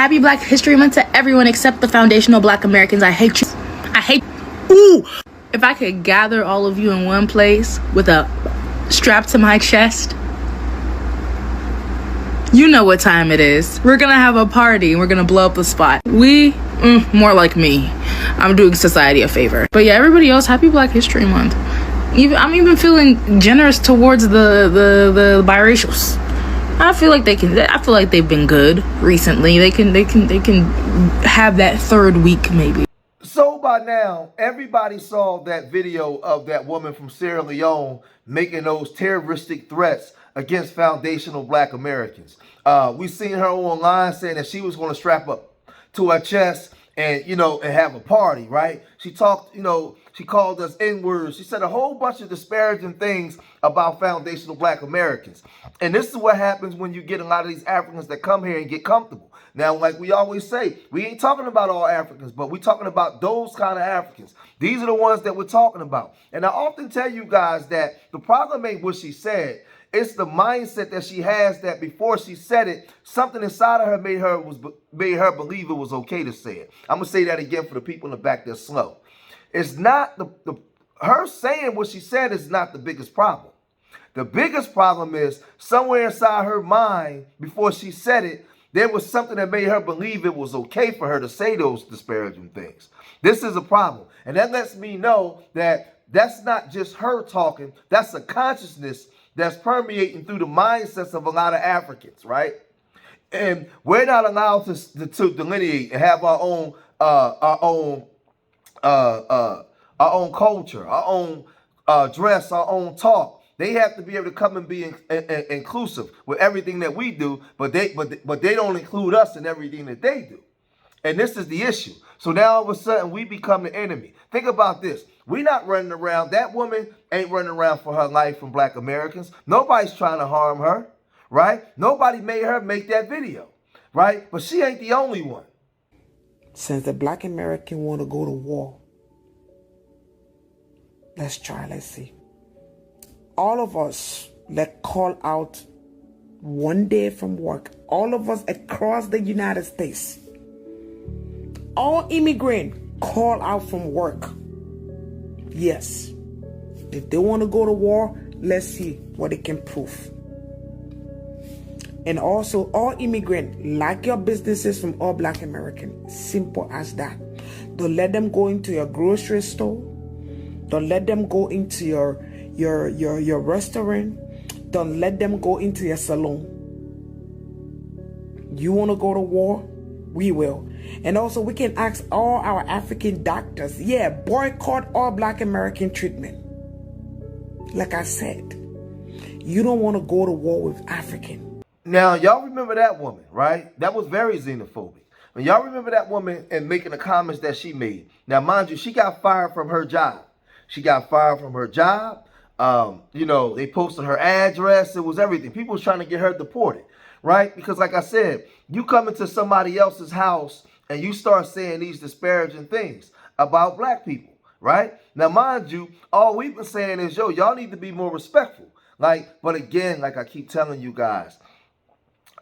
Happy Black History Month to everyone except the foundational Black Americans. I hate you. I hate you. Ooh. If I could gather all of you in one place with a strap to my chest, you know what time it is. We're gonna have a party. We're gonna blow up the spot. More like me. I'm doing society a favor. But yeah, everybody else, happy Black History Month. I'm even feeling generous towards the biracials. I feel like they've been good recently. They can have that third week maybe. So by now, everybody saw that video of that woman from Sierra Leone making those terroristic threats against foundational Black Americans. We seen her online saying that she was going to strap up to her chest and, and have a party, right? She talked, she called us N-words. She said a whole bunch of disparaging things about foundational Black Americans. And this is what happens when you get a lot of these Africans that come here and get comfortable. Now, like we always say, we ain't talking about all Africans, but we're talking about those kind of Africans. These are the ones that we're talking about. And I often tell you guys that the problem ain't what she said. It's the mindset that she has that before she said it, something inside of her made her believe it was okay to say it. I'm going to say that again for the people in the back that's slow. It's not her saying what she said is not the biggest problem. The biggest problem is somewhere inside her mind before she said it, there was something that made her believe it was okay for her to say those disparaging things. This is a problem. And that lets me know that that's not just her talking. That's a consciousness that's permeating through the mindsets of a lot of Africans, right? And we're not allowed to delineate and have our own culture, our own dress, our own talk. They have to be able to come and be inclusive with everything that we do, but they don't include us in everything that they do. And this is the issue. So now all of a sudden we become the enemy. Think about this. We're not running around. That woman ain't running around for her life from Black Americans. Nobody's trying to harm her, right? Nobody made her make that video, right? But she ain't the only one. Since the Black American want to go to war, let's see. All of us, let's call out one day from work. All of us across the United States. All immigrants call out from work. Yes. If they want to go to war, let's see what they can prove. And also, all immigrants, like your businesses from all Black Americans. Simple as that. Don't let them go into your grocery store. Don't let them go into your restaurant. Don't let them go into your salon. You want to go to war? We will. And also, we can ask all our African doctors, boycott all Black American treatment. Like I said, you don't want to go to war with African. Now, y'all remember that woman, right? That was very xenophobic. And y'all remember that woman and making the comments that she made. Now, mind you, she got fired from her job. They posted her address. It was everything. People was trying to get her deported, right? Because like I said, you come into somebody else's house and you start saying these disparaging things about Black people, right? Now, mind you, all we've been saying is, y'all need to be more respectful. But again, like I keep telling you guys,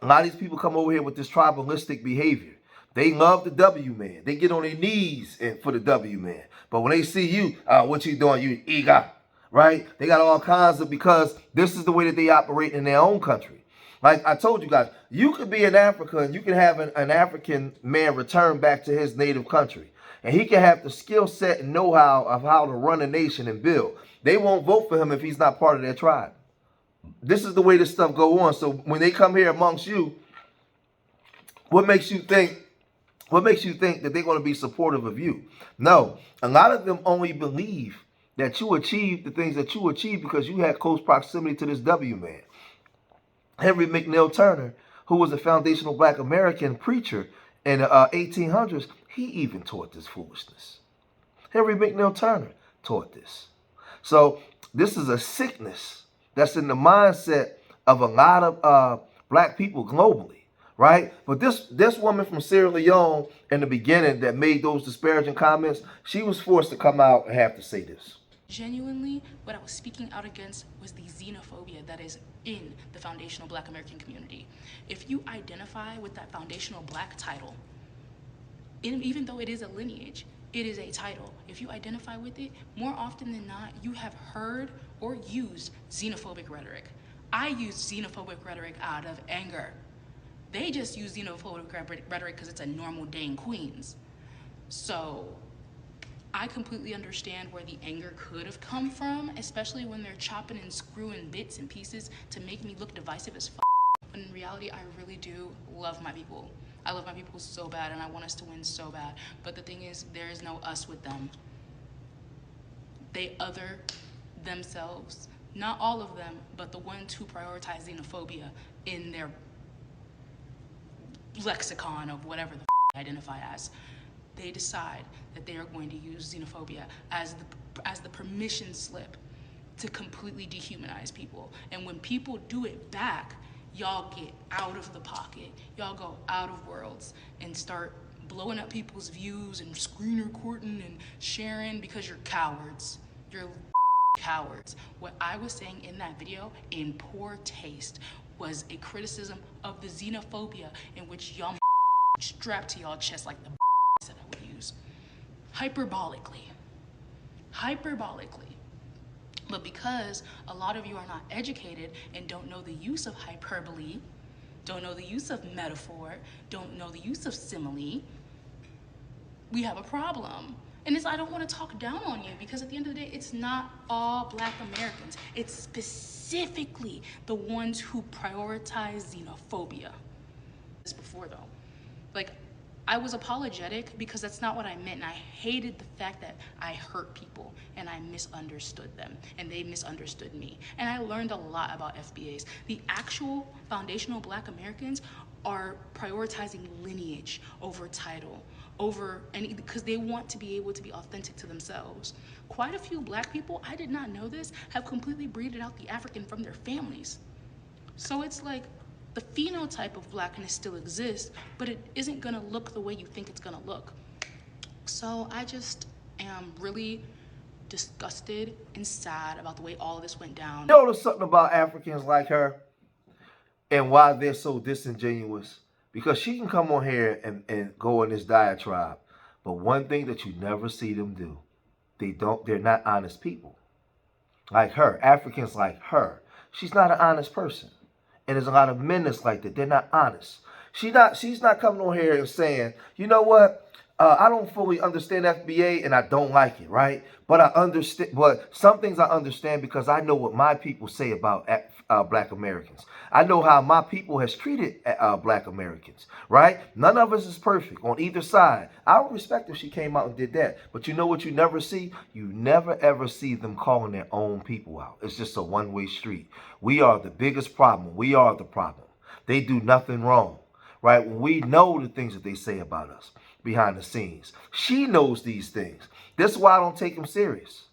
a lot of these people come over here with this tribalistic behavior. They love the W man. They get on their knees for the W man. But when they see you, what you doing? You EGOT, right? They got all kinds of, because this is the way that they operate in their own country. Like I told you guys, you could be in Africa and you can have an African man return back to his native country. And he can have the skill set and know-how of how to run a nation and build. They won't vote for him if he's not part of their tribe. This is the way this stuff go on. So when they come here amongst you, what makes you think that they're going to be supportive of you? No, a lot of them only believe that you achieved the things that you achieved because you had close proximity to this W man. Henry McNeil Turner, who was a foundational Black American preacher in the 1800s, he even taught this foolishness. Henry McNeil Turner taught this. So this is a sickness that's in the mindset of a lot of Black people globally, right? But this woman from Sierra Leone in the beginning that made those disparaging comments, she was forced to come out and have to say this. Genuinely, what I was speaking out against was the xenophobia that is in the foundational Black American community. If you identify with that foundational Black title, even though it is a lineage, it is a title. If you identify with it, more often than not, you have heard or used xenophobic rhetoric. I use xenophobic rhetoric out of anger. They just use xenophobic rhetoric because it's a normal day in Queens. So I completely understand where the anger could have come from, especially when they're chopping and screwing bits and pieces to make me look divisive as fuck. But in reality, I really do love my people. I love my people so bad, and I want us to win so bad. But the thing is, there is no us with them. They other themselves. Not all of them, but the ones who prioritize xenophobia in their lexicon of whatever the they identify as. They decide that they are going to use xenophobia as the permission slip to completely dehumanize people. And when people do it back, y'all get out of the pocket. Y'all go out of worlds and start blowing up people's views and screen recording and sharing because you're cowards. You're cowards. What I was saying in that video, in poor taste, was a criticism of the xenophobia in which y'all strapped to y'all chest like the that I would use. Hyperbolically. But because a lot of you are not educated and don't know the use of hyperbole, don't know the use of metaphor, don't know the use of simile, we have a problem. And I don't want to talk down on you, because at the end of the day, it's not all Black Americans. It's specifically the ones who prioritize xenophobia. This before though, like, I was apologetic because that's not what I meant, and I hated the fact that I hurt people and I misunderstood them and they misunderstood me. And I learned a lot about FBAs. The actual foundational Black Americans are prioritizing lineage over title, because they want to be able to be authentic to themselves. Quite a few Black people, I did not know this, have completely breeded out the African from their families. So it's like, the phenotype of Blackness still exists, but it isn't gonna look the way you think it's gonna look. So I just am really disgusted and sad about the way all of this went down. You know, there's something about Africans like her and why they're so disingenuous. Because she can come on here and go in this diatribe, but one thing that you never see them do, they're not honest people. Like her, Africans like her, she's not an honest person. And there's a lot of men that's like that. They're not honest. She's not coming on here and saying, you know what? I don't fully understand FBA and I don't like it, right? But I understand. But some things I understand because I know what my people say about Black Americans. I know how my people has treated Black Americans, right? None of us is perfect on either side. I would respect if she came out and did that. But you know what you never see? You never ever see them calling their own people out. It's just a one-way street. We are the biggest problem. We are the problem. They do nothing wrong, right? We know the things that they say about us behind the scenes. She knows these things. This is why I don't take them serious.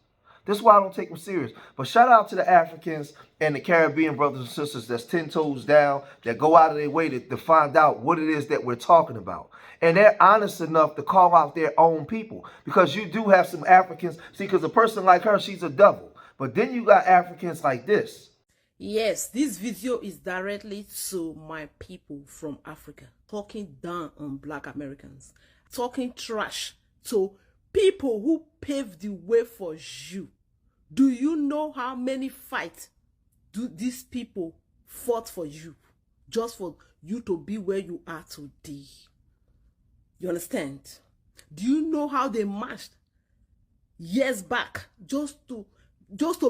But shout out to the Africans and the Caribbean brothers and sisters that's 10 toes down, that go out of their way to find out what it is that we're talking about. And they're honest enough to call out their own people. Because you do have some Africans. See, because a person like her, she's a devil. But then you got Africans like this. Yes, this video is directly to my people from Africa, talking down on Black Americans, talking trash to people who paved the way for you. Do you know how many fights do these people fought for you, just for you to be where you are today? You understand? Do you know how they marched years back just to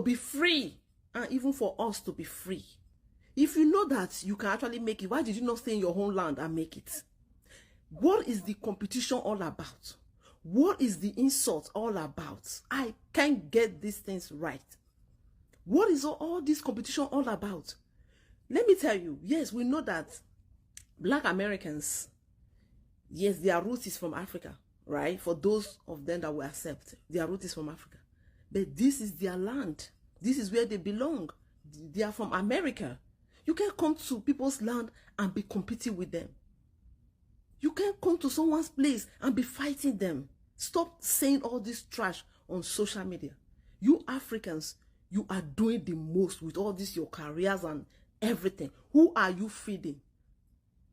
be free, and even for us to be free? If you know that you can actually make it, why did you not stay in your homeland and make it? What is the competition all about? What is the insult all about? I can't get these things right. What is all this competition all about? Let me tell you, yes, we know that Black Americans, yes, their roots is from Africa, right? For those of them that will accept, their roots is from Africa. But this is their land. This is where they belong. They are from America. You can't come to people's land and be competing with them. You can't come to someone's place and be fighting them. Stop saying all this trash on social media. You Africans, you are doing the most with all this, your careers and everything. Who are you feeding?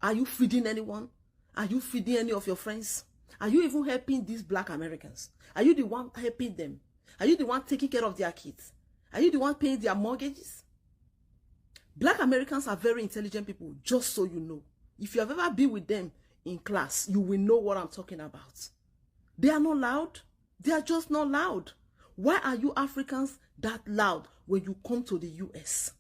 Are you feeding anyone? Are you feeding any of your friends? Are you even helping these black Americans? Are you the one helping them? Are you the one taking care of their kids? Are you the one paying their mortgages? Black Americans are very intelligent people, just so you know. If you have ever been with them in class, you will know what I'm talking about. They are not loud. They are just not loud. Why are you Africans that loud when you come to the US?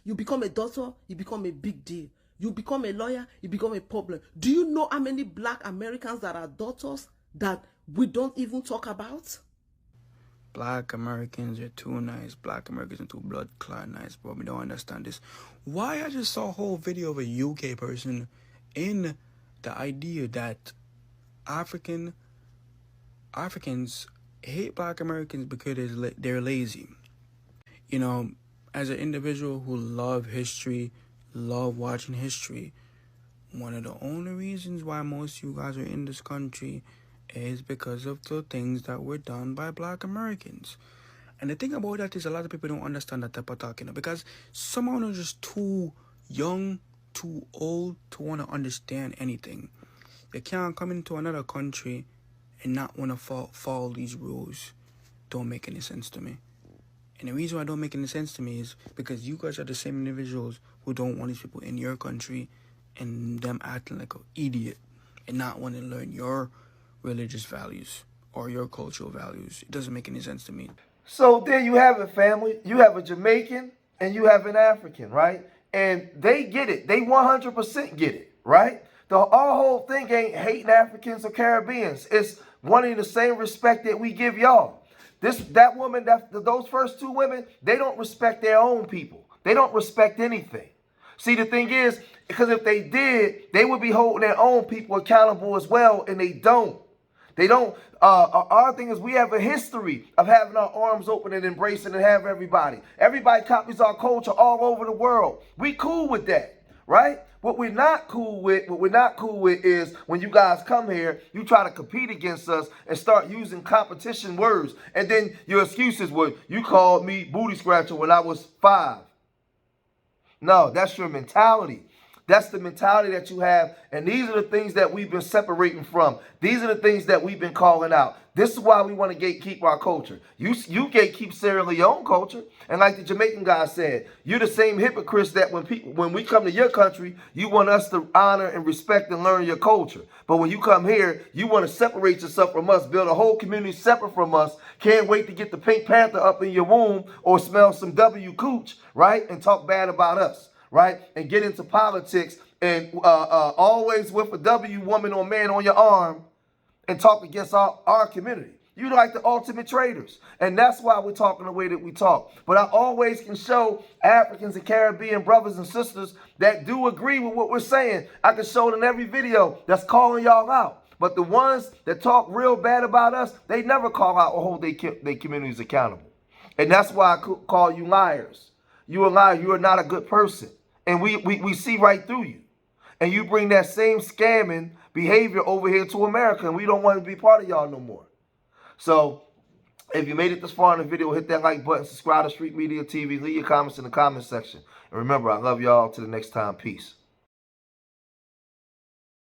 You become a doctor, you become a big deal. You become a lawyer, you become a problem. Do you know how many black Americans that are doctors that we don't even talk about? Black Americans are too nice. Black Americans are too blood clot nice, bro. We don't understand this. Why I just saw a whole video of a UK person in the idea that Africans hate black Americans because they're lazy. You know, as an individual who love history, love watching history, one of the only reasons why most of you guys are in this country is because of the things that were done by black Americans. And the thing about that is a lot of people don't understand that type of talk, you know, because someone is just too young, too old to want to understand anything. You can't come into another country and not want to follow these rules. Don't make any sense to me. And the reason why it don't make any sense to me is because you guys are the same individuals who don't want these people in your country and them acting like an idiot and not want to learn your religious values or your cultural values. It doesn't make any sense to me. So there you have it, family. You have a Jamaican and you have an African, right? And they get it. They 100% get it, right? Our whole thing ain't hating Africans or Caribbeans. It's wanting the same respect that we give y'all. Those first two women, they don't respect their own people. They don't respect anything. See, the thing is, because if they did, they would be holding their own people accountable as well, and they don't. They don't. Our thing is we have a history of having our arms open and embracing and have everybody. Everybody copies our culture all over the world. We cool with that, right? What we're not cool with is when you guys come here, you try to compete against us and start using competition words. And then your excuses were, you called me booty scratcher when I was 5. No, that's your mentality. That's the mentality that you have. And these are the things that we've been separating from. These are the things that we've been calling out. This is why we want to gatekeep our culture. You gatekeep Sierra Leone culture. And like the Jamaican guy said, you're the same hypocrites that when we come to your country, you want us to honor and respect and learn your culture. But when you come here, you want to separate yourself from us, build a whole community separate from us. Can't wait to get the Pink Panther up in your womb or smell some W cooch, right? And talk bad about us. Right? And get into politics and always with a W woman or man on your arm and talk against our community. You're like the ultimate traitors. And that's why we're talking the way that we talk. But I always can show Africans and Caribbean brothers and sisters that do agree with what we're saying. I can show it in every video that's calling y'all out. But the ones that talk real bad about us, they never call out or hold their communities accountable. And that's why I call you liars. You're a liar. You are not a good person. And we see right through you. And you bring that same scamming behavior over here to America. And we don't want to be part of y'all no more. So if you made it this far in the video, hit that like button. Subscribe to Street Media TV. Leave your comments in the comment section. And remember, I love y'all. Till the next time. Peace.